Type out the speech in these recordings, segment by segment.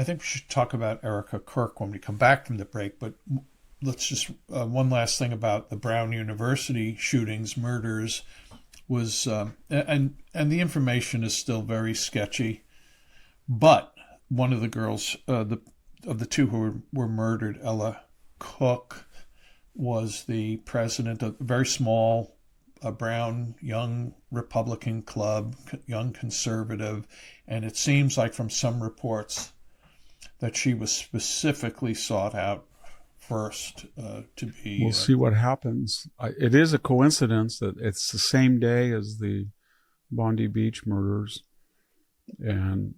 I think we should talk about Erica Kirk when we come back from the break, but let's just one last thing about the Brown University shootings, murders was, and the information is still very sketchy, but one of the girls, of the two who were murdered, Ella Cook, was the president of a very small, brown young Republican club, young conservative, and it seems like from some reports that she was specifically sought out first to be. We'll see what happens. It is a coincidence that it's the same day as the Bondi Beach murders, and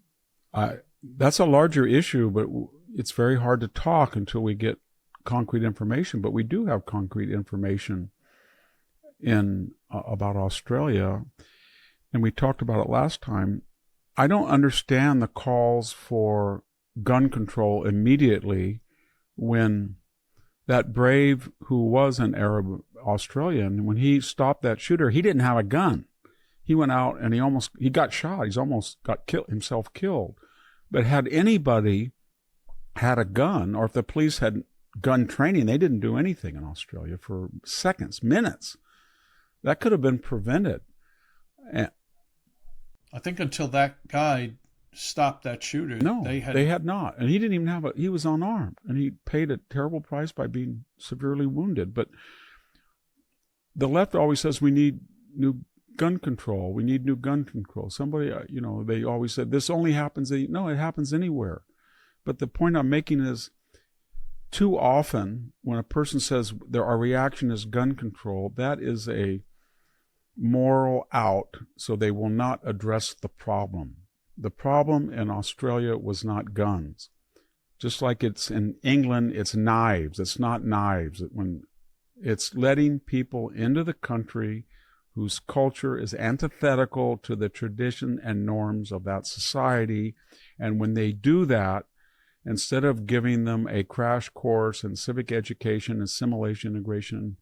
that's a larger issue, but it's very hard to talk until we get concrete information. But we do have concrete information about Australia, and we talked about it last time. I don't understand the calls for gun control immediately when that brave, who was an Arab Australian, when he stopped that shooter, he didn't have a gun. He went out and he got shot. He's almost got himself killed. But had anybody had a gun, or if the police had gun training, they didn't do anything in Australia for seconds, minutes. That could have been prevented. I think until that guy stopped that shooter. No, they had not. And he didn't even he was unarmed, and he paid a terrible price by being severely wounded. But the left always says we need new gun control. We need new gun control. Somebody, they always said this only happens. No, it happens anywhere. But the point I'm making is, too often when a person says our reaction is gun control, that is a moral out, so they will not address the problem. The problem in Australia was not guns. Just like it's in England, it's knives. It's not knives. When it's letting people into the country whose culture is antithetical to the tradition and norms of that society. And when they do that, instead of giving them a crash course in civic education, assimilation, integration,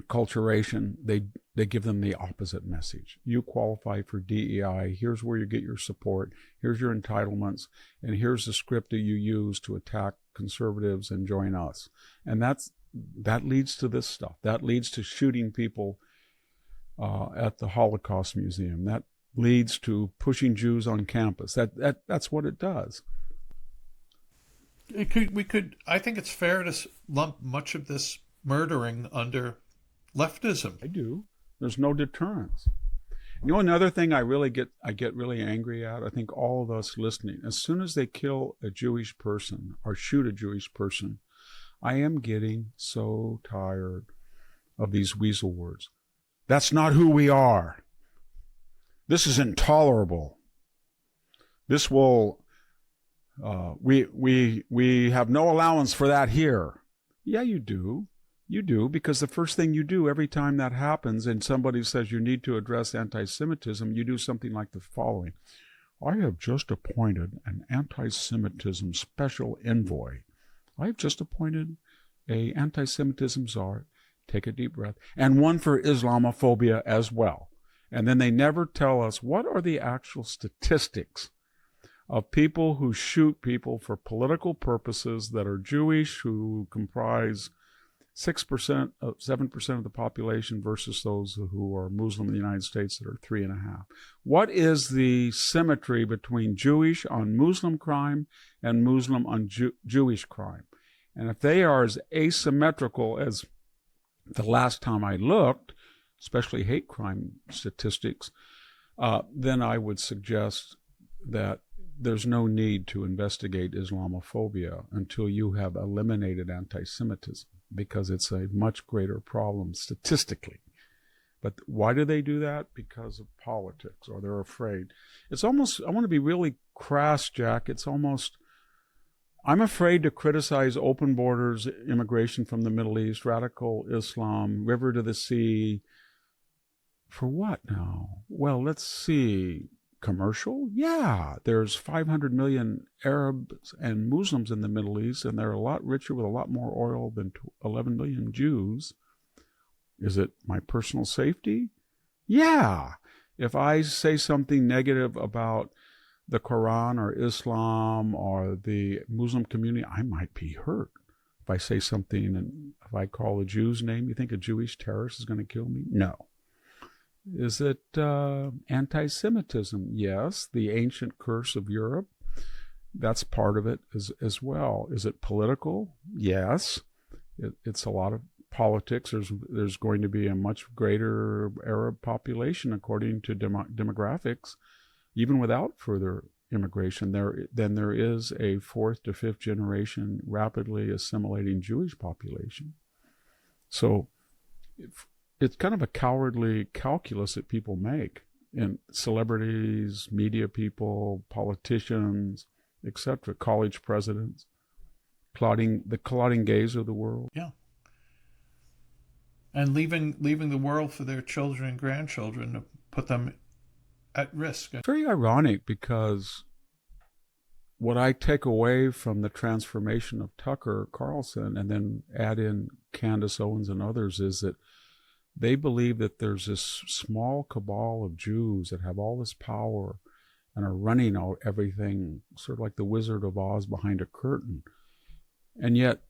acculturation, they give them the opposite message. You qualify for DEI. Here's where you get your support. Here's your entitlements. And here's the script that you use to attack conservatives and join us. And that leads to this stuff. That leads to shooting people at the Holocaust Museum. That leads to pushing Jews on campus. That's what it does. I think it's fair to lump much of this murdering under leftism. I do. There's no deterrence. Another thing I get really angry at, I think all of us listening, as soon as they kill a Jewish person or shoot a Jewish person, I am getting so tired of these weasel words. That's not who we are. This is intolerable. This will, we have no allowance for that here. Yeah, you do. You do, because the first thing you do every time that happens and somebody says you need to address anti-Semitism, you do something like the following. I have just appointed an anti-Semitism special envoy. I have just appointed an anti-Semitism czar. Take a deep breath. And one for Islamophobia as well. And then they never tell us what are the actual statistics of people who shoot people for political purposes that are Jewish, who comprise 6%, 7% of the population versus those who are Muslim in the United States that are 3.5%. What is the symmetry between Jewish on Muslim crime and Muslim on Jewish crime? And if they are as asymmetrical as the last time I looked, especially hate crime statistics, then I would suggest that there's no need to investigate Islamophobia until you have eliminated anti-Semitism, because it's a much greater problem statistically. But why do they do that? Because of politics, or they're afraid. It's almost, I want to be really crass, Jack, it's almost, I'm afraid to criticize open borders, immigration from the Middle East, radical Islam, river to the sea. For what now? Well, let's see. Commercial? Yeah, there's 500 million Arabs and Muslims in the Middle East, and they're a lot richer with a lot more oil than 11 million Jews. Is it my personal safety? Yeah. If I say something negative about the Quran or Islam or the Muslim community, I might be hurt. If I say something and if I call a Jew's name, you think a Jewish terrorist is going to kill me? No. Is it anti-Semitism? Yes. The ancient curse of Europe, that's part of it as well. Is it political? Yes. It's a lot of politics. There's going to be a much greater Arab population according to demographics, even without further immigration. Then there is a fourth to fifth generation rapidly assimilating Jewish population. So it's kind of a cowardly calculus that people make, and celebrities, media people, politicians, etc., college presidents, the Claudine Gays of the world. Yeah. And leaving the world for their children and grandchildren to put them at risk. It's very ironic, because what I take away from the transformation of Tucker Carlson and then add in Candace Owens and others is that they believe that there's this small cabal of Jews that have all this power and are running out everything, sort of like the Wizard of Oz behind a curtain. And yet,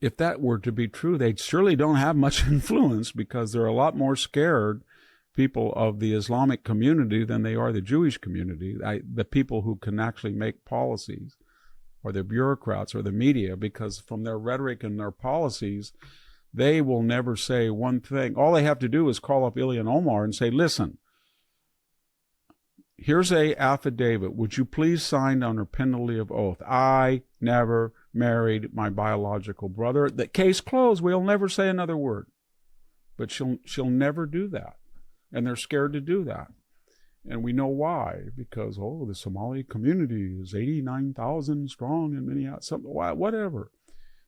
if that were to be true, they surely don't have much influence, because they're a lot more scared people of the Islamic community than they are the Jewish community, the people who can actually make policies, or the bureaucrats or the media, because from their rhetoric and their policies, they will never say one thing. All they have to do is call up Ilhan Omar and say, listen, here's a affidavit. Would you please sign under penalty of oath? I never married my biological brother. The case closed. We'll never say another word. But she'll never do that. And they're scared to do that. And we know why. Because, the Somali community is 89,000 strong in Minneapolis. Whatever.